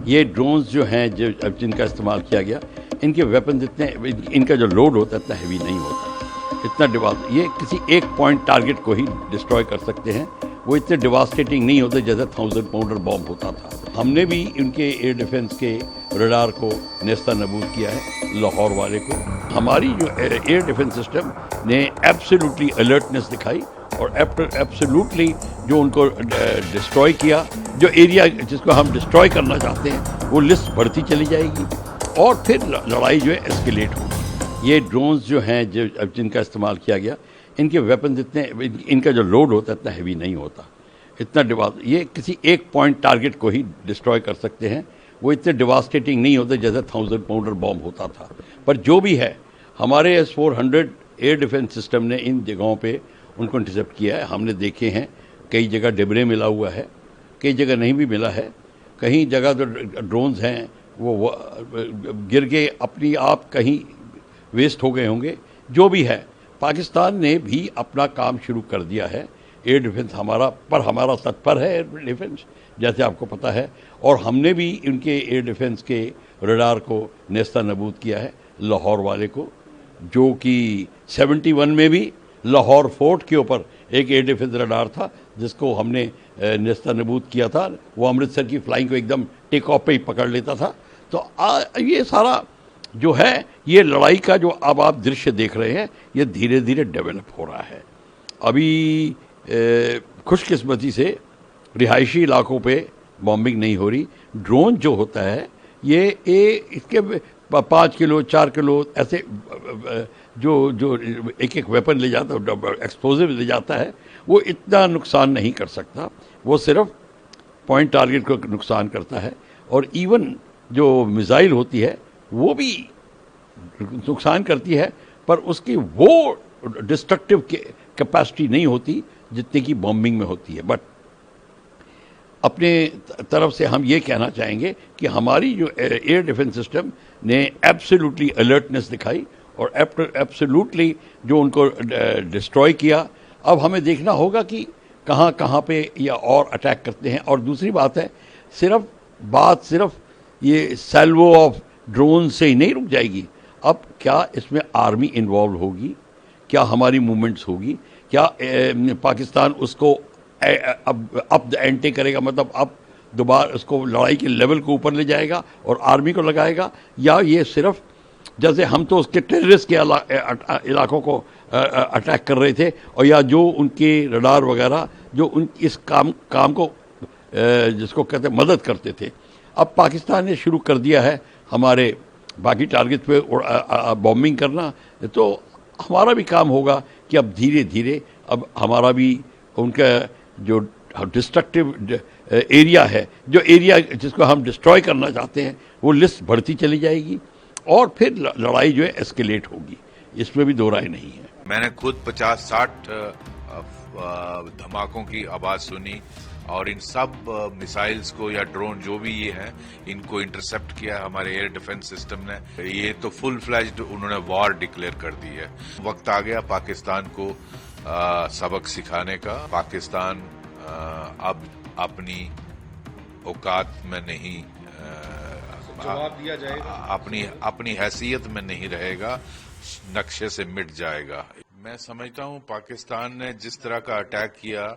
ये ड्रोन्स जो हैं जो अब जिनका इस्तेमाल किया गया, इनके वेपन्स इतने, इनका जो लोड होता है इतना हैवी नहीं होता, इतना ये किसी एक पॉइंट टारगेट को ही डिस्ट्रॉय कर सकते हैं। वो इतने डिवास्टेटिंग नहीं होते जैसे 1000 पाउंडर बॉम्ब होता था। हमने भी इनके एयर डिफेंस के रडार को नेस्ता नबूद किया है, लाहौर वाले को। हमारी जो एयर डिफेंस सिस्टम ने एब्सोल्युटली अलर्टनेस दिखाई और एब्सोल्युटली जो उनको डिस्ट्रॉय किया, जो एरिया जिसको हम डिस्ट्रॉय करना चाहते हैं वो लिस्ट बढ़ती चली जाएगी और फिर लड़ाई जो है एस्केलेट होगी। ये ड्रोन्स जो हैं जो अब जिनका इस्तेमाल किया गया, इनके वेपन्स इतने, इनका जो लोड होता है इतना हैवी नहीं होता, इतना ये किसी एक पॉइंट टारगेट को ही डिस्ट्रॉय कर सकते हैं। वो इतने डिवास्टेटिंग नहीं होते जैसे 1000 पाउंडर बॉम्ब होता था। पर जो भी है, हमारे S-400 एयर डिफेंस सिस्टम ने इन जगहों पे उनको इंटरसेप्ट किया है। हमने देखे हैं कई जगह डिबरे मिला हुआ है, कई जगह नहीं भी मिला है। कहीं जगह जो ड्रोन्स हैं वो गिर के अपनी आप कहीं वेस्ट हो गए होंगे। जो भी है, पाकिस्तान ने भी अपना काम शुरू कर दिया है। एयर डिफेंस हमारा तत्पर है एयर डिफेंस, जैसे आपको पता है, और हमने भी इनके एयर डिफेंस के रडार को नेस्ता नबूद किया है, लाहौर वाले को, जो कि 71 में भी लाहौर फोर्ट के ऊपर एक एयर डिफेंस रडार था जिसको हमने नेस्ता नबूद किया था। वो अमृतसर की फ्लाइंग को एकदम टेक ऑफ पे ही पकड़ लेता था। तो ये सारा जो है, ये लड़ाई का जो अब आप दृश्य देख रहे हैं, ये धीरे धीरे डेवलप हो रहा है। अभी खुशकिस्मती से रिहायशी इलाकों पे बॉम्बिंग नहीं हो रही। ड्रोन जो होता है इसके 5 किलो 4 किलो ऐसे जो एक वेपन ले जाता है, एक्सप्लोजिव ले जाता है, वो इतना नुकसान नहीं कर सकता। वो सिर्फ पॉइंट टारगेट को नुकसान करता है। और इवन जो मिसाइल होती है वो भी नुकसान करती है, पर उसकी वो डिस्ट्रक्टिव कैपेसिटी नहीं होती जितनी की बॉम्बिंग में होती है। बट अपने तरफ से हम ये कहना चाहेंगे कि हमारी जो एयर डिफेंस सिस्टम ने एब्सोल्युटली अलर्टनेस दिखाई और एब्सोल्युटली जो उनको डिस्ट्रॉय किया। अब हमें देखना होगा कि कहाँ कहाँ पे या और अटैक करते हैं। और दूसरी बात है, सिर्फ ये सैल्वो ऑफ ड्रोन से ही नहीं रुक जाएगी। अब क्या इसमें आर्मी इन्वॉल्व होगी, क्या हमारी मूवमेंट्स होगी, क्या पाकिस्तान उसको अब द एंटे करेगा, मतलब अब दोबारा उसको लड़ाई के लेवल को ऊपर ले जाएगा और आर्मी को लगाएगा, या ये सिर्फ जैसे हम तो उसके टेररिस्ट के इलाकों को अटैक कर रहे थे, और या जो उनके रडार वगैरह जो इस काम को जिसको कहते मदद करते थे। अब पाकिस्तान ने शुरू कर दिया है हमारे बाकी टारगेट पे बॉम्बिंग करना। तो हमारा भी काम होगा कि अब धीरे धीरे अब हमारा भी उनका जो डिस्ट्रक्टिव एरिया है, जो एरिया जिसको हम डिस्ट्रॉय करना चाहते हैं, वो लिस्ट बढ़ती चली जाएगी और फिर लड़ाई जो है एस्केलेट होगी। इसमें भी दो राय नहीं है। मैंने खुद 50-60 धमाकों की आवाज सुनी और इन सब मिसाइल्स को या ड्रोन जो भी ये हैं, इनको इंटरसेप्ट किया हमारे एयर डिफेंस सिस्टम ने। ये तो फुल फ्लैज्ड उन्होंने वॉर डिक्लेयर कर दी है। वक्त आ गया पाकिस्तान को सबक सिखाने का। पाकिस्तान अब अपनी औकात में नहीं, जवाब दिया जाएगा, अपनी हैसियत में नहीं रहेगा, नक्शे से मिट जाएगा। मैं समझता हूं पाकिस्तान ने जिस तरह का अटैक किया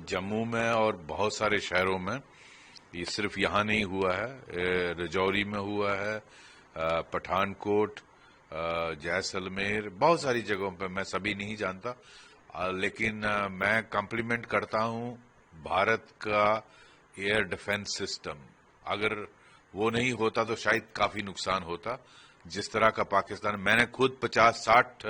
जम्मू में और बहुत सारे शहरों में, ये सिर्फ यहाँ नहीं हुआ है, रजौरी में हुआ है, पठानकोट, जैसलमेर, बहुत सारी जगहों पे, मैं सभी नहीं जानता, लेकिन मैं कॉम्प्लीमेंट करता हूं भारत का एयर डिफेंस सिस्टम। अगर वो नहीं होता तो शायद काफी नुकसान होता। जिस तरह का पाकिस्तान, मैंने खुद 50-60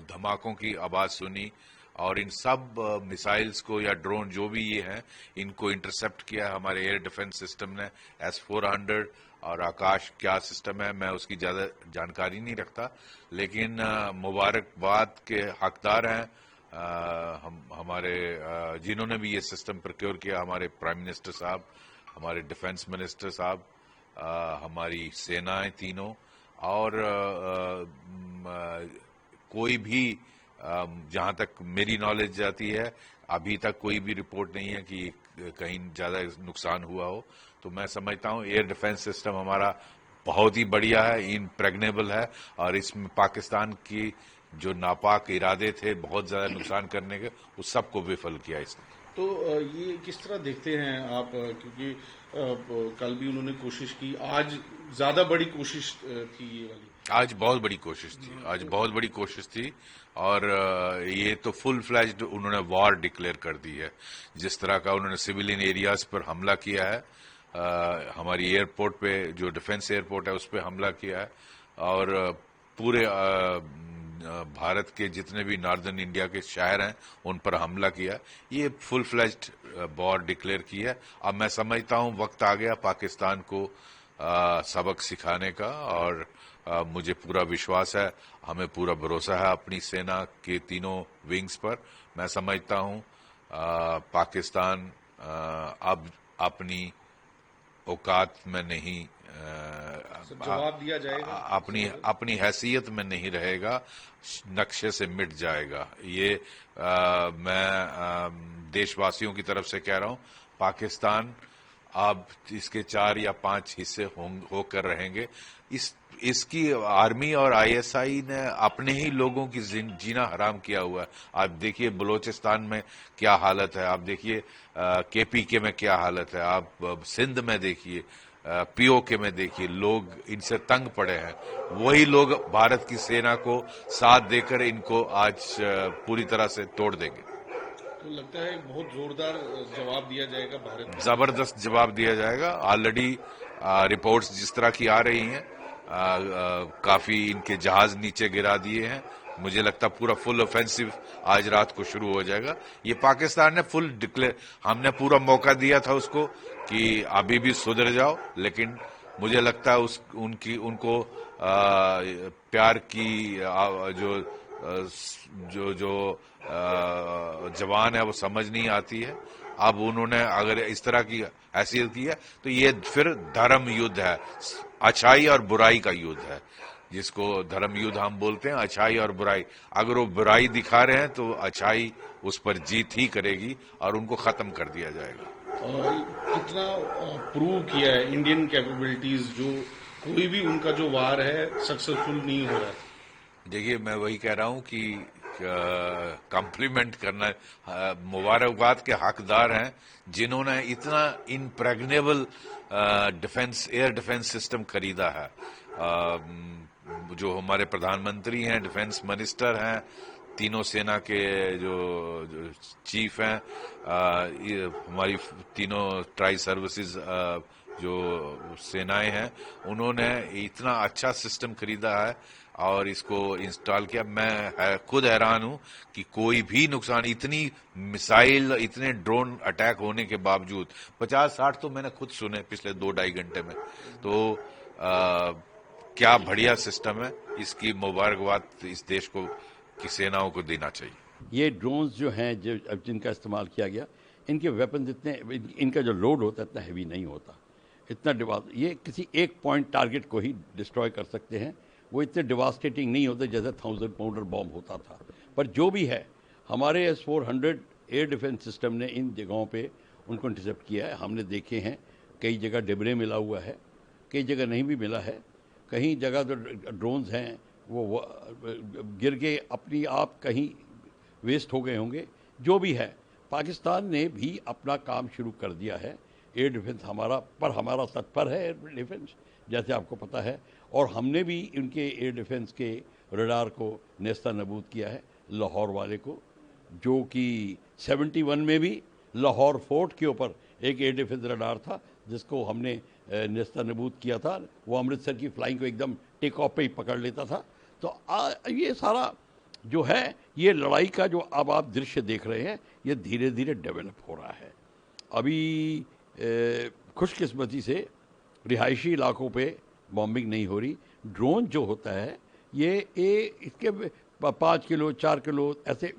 धमाकों की आवाज सुनी और इन सब मिसाइल्स को या ड्रोन जो भी ये हैं, इनको इंटरसेप्ट किया हमारे एयर डिफेंस सिस्टम ने। S-400 और आकाश क्या सिस्टम है मैं उसकी ज्यादा जानकारी नहीं रखता, लेकिन मुबारकबाद के हकदार हैं हमारे जिन्होंने भी ये सिस्टम प्रोक्योर किया, हमारे प्राइम मिनिस्टर साहब, हमारे डिफेंस मिनिस्टर साहब, हमारी सेनाएं तीनों, और कोई भी जहां तक मेरी नॉलेज जाती है अभी तक कोई भी रिपोर्ट नहीं है कि कहीं ज्यादा नुकसान हुआ हो। तो मैं समझता हूं एयर डिफेंस सिस्टम हमारा बहुत ही बढ़िया है, इम्प्रेग्नेबल है, और इसमें पाकिस्तान की जो नापाक इरादे थे बहुत ज्यादा नुकसान करने के, उस सबको विफल किया इसने। तो ये किस तरह देखते हैं आप, क्योंकि कल भी उन्होंने कोशिश की, आज ज्यादा बड़ी कोशिश थी ये वाली। आज बहुत बड़ी कोशिश थी, आज बहुत बड़ी कोशिश थी, और ये तो फुल फ्लैज्ड उन्होंने वॉर डिक्लेयर कर दी है। जिस तरह का उन्होंने सिविलियन एरियाज पर हमला किया है, हमारी एयरपोर्ट पे जो डिफेंस एयरपोर्ट है उस पर हमला किया है, और पूरे भारत के जितने भी नॉर्दर्न इंडिया के शहर हैं उन पर हमला किया। ये फुल फ्लैज्ड वॉर डिक्लेयर की है। अब मैं समझता हूं वक्त आ गया पाकिस्तान को सबक सिखाने का, और मुझे पूरा विश्वास है, हमें पूरा भरोसा है अपनी सेना के तीनों विंग्स पर। मैं समझता हूं पाकिस्तान अब अपनी औकात में नहीं, जवाब दिया जाएगा, अपनी हैसियत में नहीं रहेगा, नक्शे से मिट जाएगा। ये मैं देशवासियों की तरफ से कह रहा हूं, पाकिस्तान अब इसके 4 या 5 हिस्से होकर रहेंगे। इसकी आर्मी और आईएसआई ने अपने ही लोगों की जीना हराम किया हुआ है। आप देखिए बलोचिस्तान में क्या हालत है, आप देखिए केपीके में क्या हालत है, आप सिंध में देखिए, पीओके में देखिए, लोग इनसे तंग पड़े हैं। वही लोग भारत की सेना को साथ देकर इनको आज पूरी तरह से तोड़ देंगे। तो लगता है बहुत जोरदार जवाब दिया जाएगा भारत को। जबरदस्त जवाब दिया जाएगा। ऑलरेडी रिपोर्ट्स जिस तरह की आ रही हैं, काफी इनके जहाज नीचे गिरा दिए हैं। मुझे लगता पूरा फुल ऑफेंसिव आज रात को शुरू हो जाएगा। ये पाकिस्तान ने फुल डिक्लेयर, हमने पूरा मौका दिया था उसको कि अभी भी सुधर जाओ, लेकिन मुझे लगता है उनको प्यार की जो जवान है वो समझ नहीं आती है। अब उन्होंने अगर इस तरह की हैसियत की है तो ये फिर धर्म युद्ध है, अच्छाई और बुराई का युद्ध है, जिसको धर्म युद्ध हम बोलते हैं, अच्छाई और बुराई। अगर वो बुराई दिखा रहे हैं तो अच्छाई उस पर जीत ही करेगी और उनको खत्म कर दिया जाएगा। कितना प्रूव किया है इंडियन कैपेबिलिटीज, जो कोई भी उनका जो वार है सक्सेसफुल नहीं हो रहा है। देखिए मैं वही कह रहा हूं कि कॉम्प्लीमेंट करना, मुबारकबाद के हकदार हैं जिन्होंने इतना इम्प्रेग्नेबल एयर डिफेंस सिस्टम खरीदा है। जो हमारे प्रधानमंत्री हैं, डिफेंस मिनिस्टर हैं, तीनों सेना के जो चीफ हैं, हमारी तीनों ट्राई सर्विसेज जो सेनाएं हैं, उन्होंने इतना अच्छा सिस्टम खरीदा है और इसको इंस्टॉल किया। मैं खुद हैरान हूं कि कोई भी नुकसान, इतनी मिसाइल, इतने ड्रोन अटैक होने के बावजूद 50-60 तो मैंने खुद सुने पिछले 2-2.5 घंटे में। तो क्या बढ़िया सिस्टम है, इसकी मुबारकबाद इस देश को की सेनाओं को देना चाहिए। ये ड्रोन्स जो हैं जो अब जिनका इस्तेमाल किया गया, इनके वेपन्स इतने, इनका जो लोड होता है इतना हैवी नहीं होता, इतना ये किसी एक पॉइंट टारगेट को ही डिस्ट्रॉय कर सकते हैं। वो इतने डिवास्टेटिंग नहीं होते जैसे 1000 पाउंडर बॉम्ब होता था। पर जो भी है, हमारे S-400 एयर डिफेंस सिस्टम ने इन जगहों पे उनको इंटरसेप्ट किया है। हमने देखे हैं कई जगह डिबरे मिला हुआ है, कई जगह नहीं भी मिला है, कहीं जगह तो ड्रोन्स हैं वो गिर के अपनी आप कहीं वेस्ट हो गए होंगे। जो भी है, पाकिस्तान ने भी अपना काम शुरू कर दिया है। एयर डिफेंस हमारा तत्पर है एयर डिफेंस, जैसे आपको पता है, और हमने भी उनके एयर डिफेंस के रडार को नेस्ता नबूद किया है, लाहौर वाले को, जो कि 71 में भी लाहौर फोर्ट के ऊपर एक एयर डिफेंस रडार था जिसको हमने नेस्ता नबूद किया था। वो अमृतसर की फ्लाइंग को एकदम टेक ऑफ पे ही पकड़ लेता था। तो ये सारा जो है, ये लड़ाई का जो अब आप दृश्य देख रहे हैं, ये धीरे धीरे डेवलप हो रहा है। अभी खुशकिस्मती से रिहायशी इलाकों पे बॉम्बिंग नहीं हो रही। ड्रोन जो होता है ये इसके 5 किलो 4 किलो ऐसे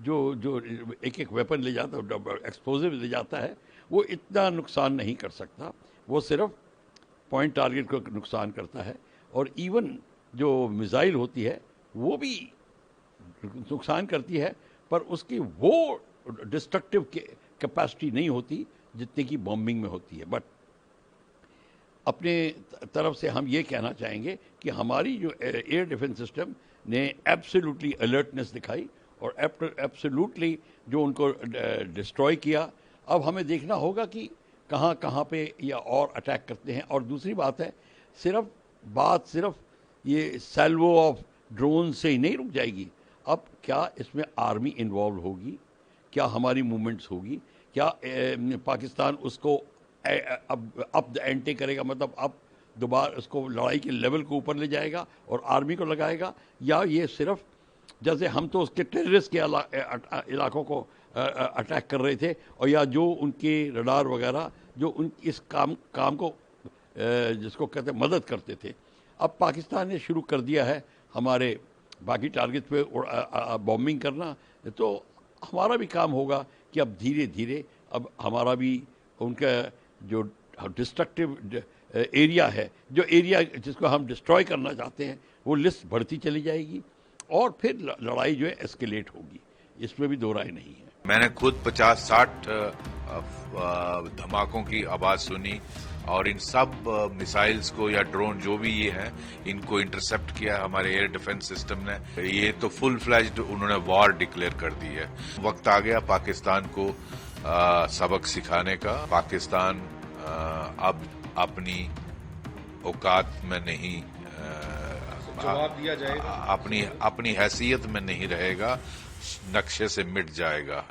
जो एक वेपन ले जाता है, एक्सप्लोजिव ले जाता है, वो इतना नुकसान नहीं कर सकता। वो सिर्फ पॉइंट टारगेट को नुकसान करता है। और इवन जो मिसाइल होती है वो भी नुकसान करती है, पर उसकी वो डिस्ट्रक्टिव कैपेसिटी नहीं होती जितने की बॉम्बिंग में होती है। बट अपने तरफ से हम ये कहना चाहेंगे कि हमारी जो एयर डिफेंस सिस्टम ने एब्सोल्युटली अलर्टनेस दिखाई और एब्सोल्युटली जो उनको डिस्ट्रॉय किया। अब हमें देखना होगा कि कहाँ कहाँ पे या और अटैक करते हैं। और दूसरी बात है, सिर्फ ये सैल्वो ऑफ ड्रोन से ही नहीं रुक जाएगी। अब क्या इसमें आर्मी इन्वॉल्व होगी, क्या हमारी मूवमेंट्स होगी, क्या पाकिस्तान उसको अब द एंटे करेगा, मतलब अब दोबारा उसको लड़ाई के लेवल को ऊपर ले जाएगा और आर्मी को लगाएगा, या ये सिर्फ जैसे हम तो उसके टेररिस्ट के इलाकों को अटैक कर रहे थे, और या जो उनके रडार वगैरह जो उन इस काम को जिसको कहते हैं मदद करते थे। अब पाकिस्तान ने शुरू कर दिया है हमारे बाकी टारगेट पे बॉम्बिंग करना, तो हमारा भी काम होगा कि अब धीरे धीरे अब हमारा भी उनका जो डिस्ट्रक्टिव एरिया है, जो एरिया जिसको हम डिस्ट्रॉय करना चाहते हैं, वो लिस्ट बढ़ती चली जाएगी और फिर लड़ाई जो है एस्केलेट होगी। इसमें भी दो राय नहीं है। मैंने खुद 50-60 धमाकों की आवाज सुनी और इन सब मिसाइल्स को या ड्रोन जो भी ये हैं, इनको इंटरसेप्ट किया हमारे एयर डिफेंस सिस्टम ने। ये तो फुल फ्लैज्ड उन्होंने वॉर डिक्लेयर कर दी है। वक्त आ गया पाकिस्तान को सबक सिखाने का। पाकिस्तान अब अपनी औकात में नहीं, जवाब दिया जाएगा, अपनी हैसियत में नहीं रहेगा, नक्शे से मिट जाएगा।